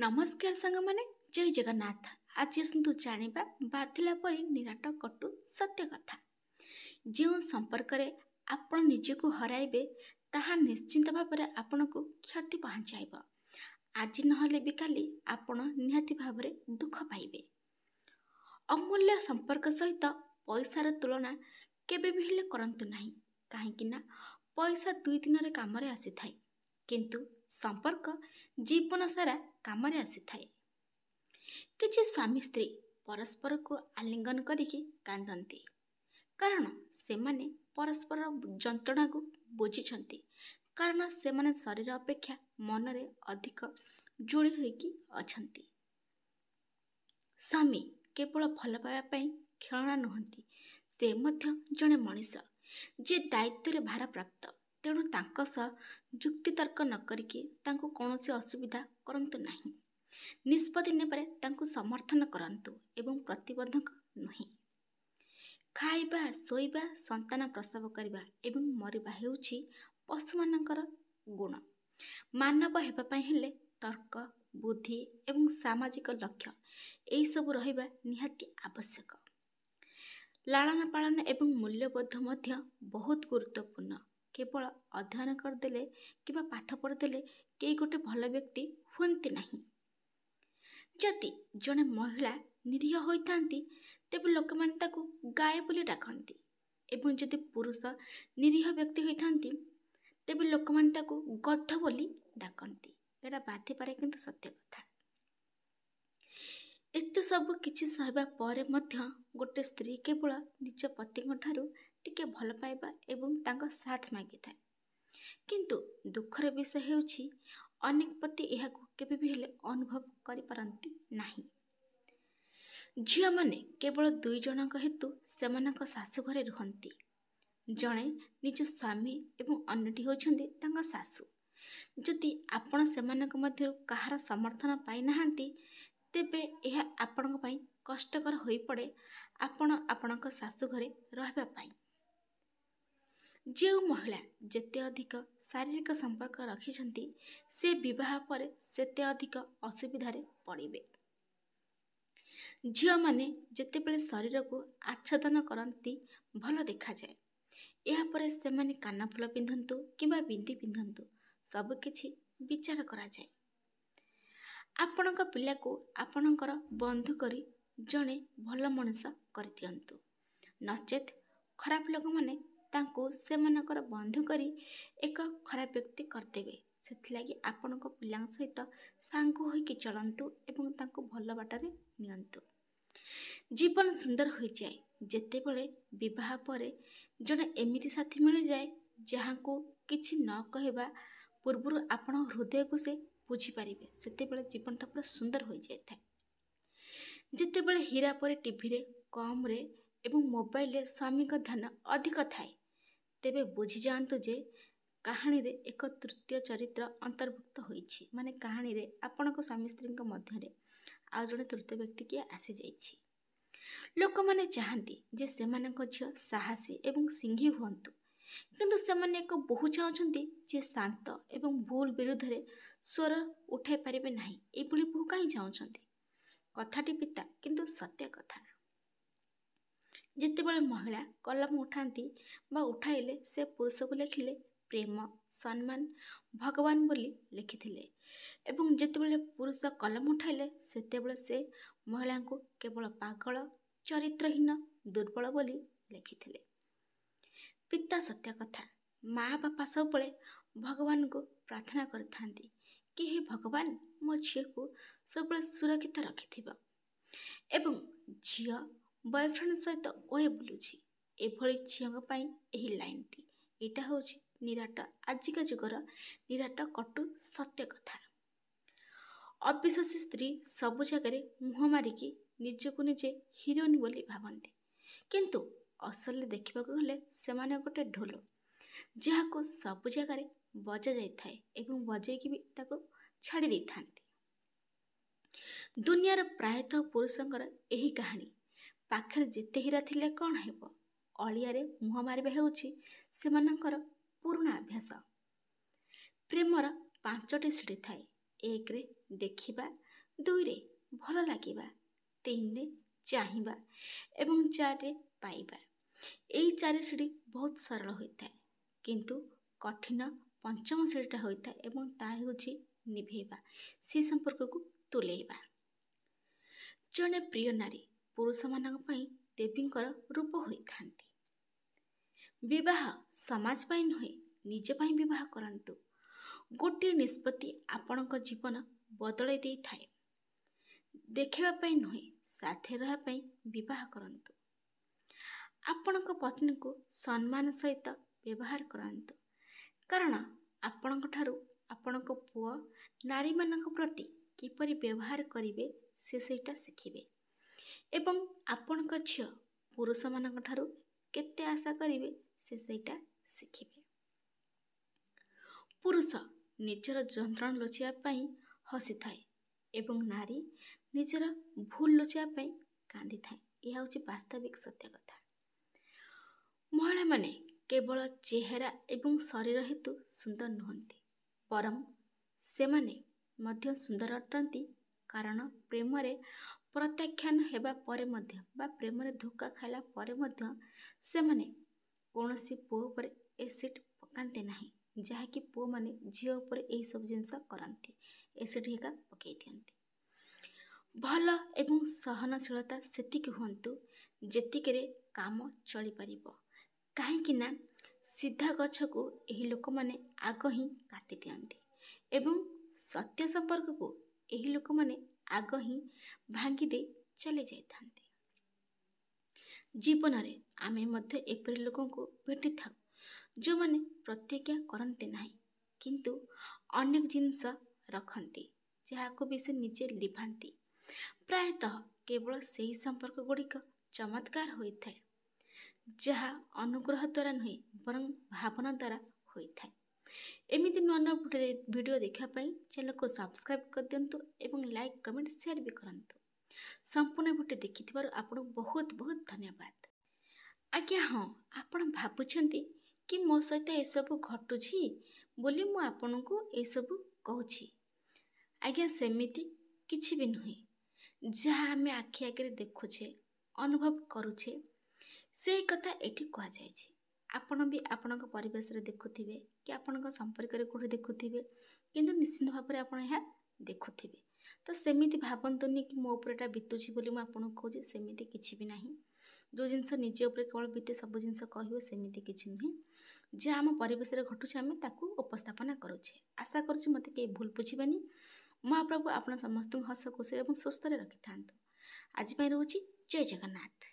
ନମସ୍କାର ସାଙ୍ଗମାନେ, ଜୟ ଜଗନ୍ନାଥ। ଆଜି ଆସନ୍ତୁ ଜାଣିବା ବାଧିଲା ପରି ନିରାଟ କଟୁ ସତ୍ୟ କଥା। ଯେଉଁ ସମ୍ପର୍କରେ ଆପଣ ନିଜକୁ ହରାଇବେ ତାହା ନିଶ୍ଚିନ୍ତ ଭାବରେ ଆପଣଙ୍କୁ କ୍ଷତି ପହଞ୍ଚାଇବ। ଆଜି ନହେଲେ ବି କାଲି ଆପଣ ନିହାତି ଭାବରେ ଦୁଃଖ ପାଇବେ। ଅମୂଲ୍ୟ ସମ୍ପର୍କ ସହିତ ପଇସାର ତୁଳନା କେବେ ବି ହେଲେ କରନ୍ତୁ ନାହିଁ, କାହିଁକି ନା ପଇସା 2 ଦିନରେ କାମରେ ଆସିଥାଏ, କିନ୍ତୁ ସମ୍ପର୍କ ଜୀବନ ସାରା କାମରେ ଆସିଥାଏ। କିଛି ସ୍ୱାମୀ ସ୍ତ୍ରୀ ପରସ୍ପରକୁ ଆଲିଙ୍ଗନ କରିକି କାନ୍ଦନ୍ତି, କାରଣ ସେମାନେ ପରସ୍ପରର ଯନ୍ତ୍ରଣାକୁ ବୁଝିଛନ୍ତି। କାରଣ ସେମାନେ ଶରୀର ଅପେକ୍ଷା ମନରେ ଅଧିକ ଯୋଡ଼ି ହୋଇକି ଅଛନ୍ତି। ସ୍ୱାମୀ କେବଳ ଭଲ ପାଇବା ପାଇଁ ଖେଳଣା ନୁହନ୍ତି, ସେ ମଧ୍ୟ ଜଣେ ମଣିଷ, ଯିଏ ଦାୟିତ୍ୱରେ ଭାରପ୍ରାପ୍ତ। ତେଣୁ ତାଙ୍କ ସହ ଯୁକ୍ତିତର୍କ ନ କରିକି ତାଙ୍କୁ କୌଣସି ଅସୁବିଧା କରନ୍ତୁ ନାହିଁ। ନିଷ୍ପତ୍ତି ନେବାରେ ତାଙ୍କୁ ସମର୍ଥନ କରନ୍ତୁ ଏବଂ ପ୍ରତିବନ୍ଧକ ନୁହେଁ। ଖାଇବା, ଶୋଇବା, ସନ୍ତାନ ପ୍ରସବ କରିବା ଏବଂ ମରିବା ହେଉଛି ପଶୁମାନଙ୍କର ଗୁଣ। ମାନବ ହେବା ପାଇଁ ହେଲେ ତର୍କ, ବୁଦ୍ଧି ଏବଂ ସାମାଜିକ ଲକ୍ଷ୍ୟ ଏହିସବୁ ରହିବା ନିହାତି ଆବଶ୍ୟକ। ଲାଳନ ପାଳନ ଏବଂ ମୂଲ୍ୟବୋଧ ମଧ୍ୟ ବହୁତ ଗୁରୁତ୍ୱପୂର୍ଣ୍ଣ। କେବଳ ଅଧ୍ୟୟନ କରିଦେଲେ କିମ୍ବା ପାଠ ପଢ଼ିଦେଲେ କେହି ଗୋଟେ ଭଲ ବ୍ୟକ୍ତି ହୁଅନ୍ତି ନାହିଁ। ଯଦି ଜଣେ ମହିଳା ନିରୀହ ହୋଇଥାନ୍ତି ତେବେ ଲୋକମାନେ ତାକୁ ଗାଈ ବୋଲି ଡାକନ୍ତି, ଏବଂ ଯଦି ପୁରୁଷ ନିରୀହ ବ୍ୟକ୍ତି ହୋଇଥାନ୍ତି ତେବେ ଲୋକମାନେ ତାକୁ ଗଧ ବୋଲି ଡାକନ୍ତି। ଏଇଟା ବାଧିପାରେ, କିନ୍ତୁ ସତ୍ୟ କଥା। ଏତେ ସବୁ କିଛି ସହିବା ପରେ ମଧ୍ୟ ଗୋଟେ ସ୍ତ୍ରୀ କେବଳ ନିଜ ପତିଙ୍କ ଠାରୁ ଟିକେ ଭଲ ପାଇବା ଏବଂ ତାଙ୍କ ସାଥ ମାଗିଥାଏ। କିନ୍ତୁ ଦୁଃଖର ବିଷୟ ହେଉଛି ଅନେକ ପତି ଏହାକୁ କେବେ ବି ହେଲେ ଅନୁଭବ କରିପାରନ୍ତି ନାହିଁ। ଝିଅମାନେ କେବଳ 2 ଜଣଙ୍କ ହେତୁ ସେମାନଙ୍କ ଶାଶୁଘରେ ରୁହନ୍ତି। ଜଣେ ନିଜ ସ୍ୱାମୀ ଏବଂ ଅନ୍ୟଟି ହେଉଛନ୍ତି ତାଙ୍କ ଶାଶୁ। ଯଦି ଆପଣ ସେମାନଙ୍କ ମଧ୍ୟରୁ କାହାର ସମର୍ଥନ ପାଇନାହାନ୍ତି ତେବେ ଏହା ଆପଣଙ୍କ ପାଇଁ କଷ୍ଟକର ହୋଇପଡ଼େ ଆପଣ ଆପଣଙ୍କ ଶାଶୁଘରେ ରହିବା ପାଇଁ। ଯେଉଁ ମହିଳା ଯେତେ ଅଧିକ ଶାରୀରିକ ସମ୍ପର୍କ ରଖିଛନ୍ତି ସେ ବିବାହ ପରେ ସେତେ ଅଧିକ ଅସୁବିଧାରେ ପଡ଼ିବେ। ଝିଅମାନେ ଯେତେବେଳେ ଶରୀରକୁ ଆଚ୍ଛାଦନ କରନ୍ତି ଭଲ ଦେଖାଯାଏ। ଏହାପରେ ସେମାନେ କାନଫୁଲ ପିନ୍ଧନ୍ତୁ କିମ୍ବା ବିନ୍ଦି ପିନ୍ଧନ୍ତୁ, ସବୁକିଛି ବିଚାର କରାଯାଏ। ଆପଣଙ୍କ ପିଲାକୁ ଆପଣଙ୍କର ବନ୍ଧୁ କରି ଜଣେ ଭଲ ମଣିଷ କରିଦିଅନ୍ତୁ, ନଚେତ୍ ଖରାପ ଲୋକମାନେ ତାଙ୍କୁ ସେମାନଙ୍କର ବନ୍ଧୁ କରି ଏକ ଖରାପ ବ୍ୟକ୍ତି କରିଦେବେ। ସେଥିଲାଗି ଆପଣଙ୍କ ପିଲାଙ୍କ ସହିତ ସାଙ୍ଗ ହୋଇକି ଚଳନ୍ତୁ ଏବଂ ତାଙ୍କୁ ଭଲ ବାଟରେ ନିଅନ୍ତୁ। ଜୀବନ ସୁନ୍ଦର ହୋଇଯାଏ ଯେତେବେଳେ ବିବାହ ପରେ ଜଣେ ଏମିତି ସାଥୀ ମିଳିଯାଏ ଯାହାଙ୍କୁ କିଛି ନ କହିବା ପୂର୍ବରୁ ଆପଣଙ୍କ ହୃଦୟକୁ ସେ ବୁଝିପାରିବେ। ସେତେବେଳେ ଜୀବନଟା ପୁରା ସୁନ୍ଦର ହୋଇଯାଇଥାଏ। ଯେତେବେଳେ ହୀରା ପରି ଟିଭିରେ କମ୍ରେ ଏବଂ ମୋବାଇଲରେ ସ୍ୱାମୀଙ୍କ ଧ୍ୟାନ ଅଧିକ ଥାଏ ତେବେ ବୁଝିଯାଆନ୍ତୁ ଯେ କାହାଣୀରେ ଏକ ତୃତୀୟ ଚରିତ୍ର ଅନ୍ତର୍ଭୁକ୍ତ ହୋଇଛି। ମାନେ କାହାଣୀରେ ଆପଣଙ୍କ ସ୍ୱାମୀ ସ୍ତ୍ରୀଙ୍କ ମଧ୍ୟରେ ଆଉ ଜଣେ ତୃତୀୟ ବ୍ୟକ୍ତି କିଏ ଆସିଯାଇଛି। ଲୋକମାନେ ଚାହାନ୍ତି ଯେ ସେମାନଙ୍କ ଝିଅ ସାହସୀ ଏବଂ ସିଂହୀ ହୁଅନ୍ତୁ, କିନ୍ତୁ ସେମାନେ ଏକ ବୋହୂ ଚାହୁଁଛନ୍ତି ଯିଏ ଶାନ୍ତ ଏବଂ ଭୁଲ ବିରୁଦ୍ଧରେ ସ୍ୱର ଉଠାଇ ପାରିବେ ନାହିଁ। ଏଭଳି ବୋହୂ କାହିଁ ଚାହୁଁଛନ୍ତି? କଥାଟି ପିତା, କିନ୍ତୁ ସତ୍ୟ କଥା। ଯେତେବେଳେ ମହିଳା କଲମ ଉଠାନ୍ତି ବା ଉଠାଇଲେ ସେ ପୁରୁଷକୁ ଲେଖିଲେ ପ୍ରେମ, ସମ୍ମାନ, ଭଗବାନ ବୋଲି ଲେଖିଥିଲେ, ଏବଂ ଯେତେବେଳେ ପୁରୁଷ କଲମ ଉଠାଇଲେ ସେତେବେଳେ ସେ ମହିଳାଙ୍କୁ କେବଳ ପାଗଳ, ଚରିତ୍ରହୀନ, ଦୁର୍ବଳ ବୋଲି ଲେଖିଥିଲେ। ପିତା ସତ୍ୟ କଥା। ମା ବାପା ସବୁବେଳେ ଭଗବାନଙ୍କୁ ପ୍ରାର୍ଥନା କରିଥାନ୍ତି କି ହେ ଭଗବାନ, ମୋ ଝିଅକୁ ସବୁବେଳେ ସୁରକ୍ଷିତ ରଖିଥିବ। ଏବଂ ଝିଅ ବୟଫ୍ରେଣ୍ଡ ସହିତ ଓଏ ବୁଲୁଛି। ଏଭଳି ଝିଅଙ୍କ ପାଇଁ ଏହି ଲାଇନଟି, ଏଇଟା ହେଉଛି ନିରାଟ ଆଜିକା ଯୁଗର ନିରାଟ କଟୁ ସତ୍ୟ କଥା। ଅବିଶ୍ୱାସୀ ସ୍ତ୍ରୀ ସବୁ ଜାଗାରେ ମୁହଁ ମାରିକି ନିଜକୁ ନିଜେ ହିରୋଇନ ବୋଲି ଭାବନ୍ତି, କିନ୍ତୁ ଅସଲରେ ଦେଖିବାକୁ ଗଲେ ସେମାନେ ଗୋଟେ ଢୋଲ ଯାହାକୁ ସବୁ ଜାଗାରେ ବଜା ଯାଇଥାଏ ଏବଂ ବଜେଇକି ବି ତାକୁ ଛାଡ଼ି ଦେଇଥାନ୍ତି। ଦୁନିଆର ପ୍ରାୟତଃ ପୁରୁଷଙ୍କର ଏହି କାହାଣୀ। ପାଖରେ ଯେତେ ହୀରା ଥିଲେ କ'ଣ ହେବ, ଅଳିଆରେ ମୁହଁ ମାରିବା ହେଉଛି ସେମାନଙ୍କର ପୁରୁଣା ଅଭ୍ୟାସ। ପ୍ରେମର 5ଟି ସିଡ଼ି ଥାଏ। 1ରେ ଦେଖିବା, 2ରେ ଭଲ ଲାଗିବା, 3ରେ ଚାହିଁବା ଏବଂ 4ରେ ପାଇବା। ଏଇ 4 ସିଡ଼ି ବହୁତ ସରଳ ହୋଇଥାଏ, କିନ୍ତୁ କଠିନ ପଞ୍ଚମ ସିଡ଼ିଟା ହୋଇଥାଏ ଏବଂ ତାହା ହେଉଛି ନିଭେଇବା, ସେ ସମ୍ପର୍କକୁ ତୁଲେଇବା। ଜଣେ ପ୍ରିୟ ନାରୀ ପୁରୁଷମାନଙ୍କ ପାଇଁ ଦେବୀଙ୍କର ରୂପ ହୋଇଥାନ୍ତି। ବିବାହ ସମାଜ ପାଇଁ ନୁହେଁ, ନିଜ ପାଇଁ ବିବାହ କରନ୍ତୁ। ଗୋଟିଏ ନିଷ୍ପତ୍ତି ଆପଣଙ୍କ ଜୀବନ ବଦଳାଇ ଦେଇଥାଏ। ଦେଖିବା ପାଇଁ ନୁହେଁ, ସାଥେ ରହିବା ପାଇଁ ବିବାହ କରନ୍ତୁ। ଆପଣଙ୍କ ପତ୍ନୀଙ୍କୁ ସମ୍ମାନ ସହିତ ବ୍ୟବହାର କରନ୍ତୁ, କାରଣ ଆପଣଙ୍କ ଠାରୁ ଆପଣଙ୍କ ପୁଅ ନାରୀମାନଙ୍କ ପ୍ରତି କିପରି ବ୍ୟବହାର କରିବେ ସେ ସେଇଟା ଶିଖିବେ ଏବଂ ଆପଣଙ୍କ ଝିଅ ପୁରୁଷମାନଙ୍କ ଠାରୁ କେତେ ଆଶା କରିବେ ସେ ସେଇଟା ଶିଖିବେ। ପୁରୁଷ ନିଜର ଯନ୍ତ୍ରଣା ଲୁଚାଇବା ପାଇଁ ହସିଥାଏ ଏବଂ ନାରୀ ନିଜର ଭୁଲ ଲୁଚାଇବା ପାଇଁ କାନ୍ଦିଥାଏ। ଏହା ହେଉଛି ବାସ୍ତବିକ ସତ୍ୟ କଥା। ମହିଳାମାନେ କେବଳ ଚେହେରା ଏବଂ ଶରୀର ହେତୁ ସୁନ୍ଦର ନୁହନ୍ତି, ବରଂ ସେମାନେ ମଧ୍ୟ ସୁନ୍ଦର ଅଟନ୍ତି, କାରଣ ପ୍ରେମରେ ପ୍ରତ୍ୟାଖ୍ୟାନ ହେବା ପରେ ମଧ୍ୟ ବା ପ୍ରେମରେ ଧୋକା ଖାଇଲା ପରେ ମଧ୍ୟ ସେମାନେ କୌଣସି ପୁଅ ଉପରେ ଏସିଡ୍ ପକାନ୍ତି ନାହିଁ, ଯାହାକି ପୁଅମାନେ ଝିଅ ଉପରେ ଏହିସବୁ ଜିନିଷ କରନ୍ତି, ଏସିଡ୍ ହେକା ପକାଇ ଦିଅନ୍ତି। ଭଲ ଏବଂ ସହନଶୀଳତା ସେତିକି ହୁଅନ୍ତୁ ଯେତିକିରେ କାମ ଚଳିପାରିବ, କାହିଁକି ନା ସିଧା ଗଛକୁ ଏହି ଲୋକମାନେ ଆଗ ହିଁ କାଟି ଦିଅନ୍ତି ଏବଂ ସତ୍ୟ ସମ୍ପର୍କକୁ ଏହି ଲୋକମାନେ ଆଗ ହିଁ ଭାଙ୍ଗି ଦେଇ ଚାଲି ଯାଇଥାନ୍ତି। ଜୀବନରେ ଆମେ ମଧ୍ୟ ଏପରି ଲୋକଙ୍କୁ ଭେଟିଥାଉ ଯେଉଁମାନେ ପ୍ରତିଜ୍ଞା କରନ୍ତି ନାହିଁ, କିନ୍ତୁ ଅନେକ ଜିନିଷ ରଖନ୍ତି ଯାହାକୁ ବି ସେ ନିଜେ ଲିଭାନ୍ତି। ପ୍ରାୟତଃ କେବଳ ସେହି ସମ୍ପର୍କ ଗୁଡ଼ିକ ଚମତ୍କାର ହୋଇଥାଏ ଯାହା ଅନୁଗ୍ରହ ଦ୍ୱାରା ନୁହେଁ, ବରଂ ଭାବନା ଦ୍ୱାରା ହୋଇଥାଏ। ଏମିତି ନୂଆ ନୂଆ ଭିଡ଼ିଓ ଦେଖିବା ପାଇଁ ଚ୍ୟାନେଲକୁ ସବସ୍କ୍ରାଇବ୍ କରିଦିଅନ୍ତୁ ଏବଂ ଲାଇକ୍, କମେଣ୍ଟ, ସେୟାର ବି କରନ୍ତୁ। ସମ୍ପୂର୍ଣ୍ଣ ଭିଡ଼ିଓ ଦେଖିଥିବାରୁ ଆପଣଙ୍କୁ ବହୁତ ବହୁତ ଧନ୍ୟବାଦ। ଆଜ୍ଞା ହଁ, ଆପଣ ଭାବୁଛନ୍ତି କି ମୋ ସହିତ ଏସବୁ ଘଟୁଛି ବୋଲି ମୁଁ ଆପଣଙ୍କୁ ଏସବୁ କହୁଛି। ଆଜ୍ଞା ସେମିତି କିଛି ବି ନୁହେଁ। ଯାହା ଆମେ ଆଖି ଆଗରେ ଦେଖୁଛେ, ଅନୁଭବ କରୁଛେ, ସେଇ କଥା ଏଠି କୁହାଯାଇଛି। ଆପଣ ବି ଆପଣଙ୍କ ପରିବେଶରେ ଦେଖୁଥିବେ କି ଆପଣଙ୍କ ସମ୍ପର୍କରେ କେଉଁଠି ଦେଖୁଥିବେ, କିନ୍ତୁ ନିଶ୍ଚିନ୍ତ ଭାବରେ ଆପଣ ଏହା ଦେଖୁଥିବେ। ତ ସେମିତି ଭାବନ୍ତୁନି କି ମୋ ଉପରେ ଏଇଟା ବିତୁଛି ବୋଲି ମୁଁ ଆପଣଙ୍କୁ କହୁଛି, ସେମିତି କିଛି ବି ନାହିଁ। ଯେଉଁ ଜିନିଷ ନିଜ ଉପରେ କେବଳ ବିତେ ସବୁ ଜିନିଷ କହିବ, ସେମିତି କିଛି ନୁହେଁ। ଯାହା ଆମ ପରିବେଶରେ ଘଟୁଛି ଆମେ ତାକୁ ଉପସ୍ଥାପନ କରୁଛେ। ଆଶା କରୁଛି ମୋତେ କେହି ଭୁଲ ବୁଝିବେନି। ମହାପ୍ରଭୁ ଆପଣ ସମସ୍ତଙ୍କୁ ହସ ଖୁସିରେ ଏବଂ ସୁସ୍ଥରେ ରଖିଥାନ୍ତୁ। ଆଜି ପାଇଁ ରହୁଛି। ଜୟ ଜଗନ୍ନାଥ।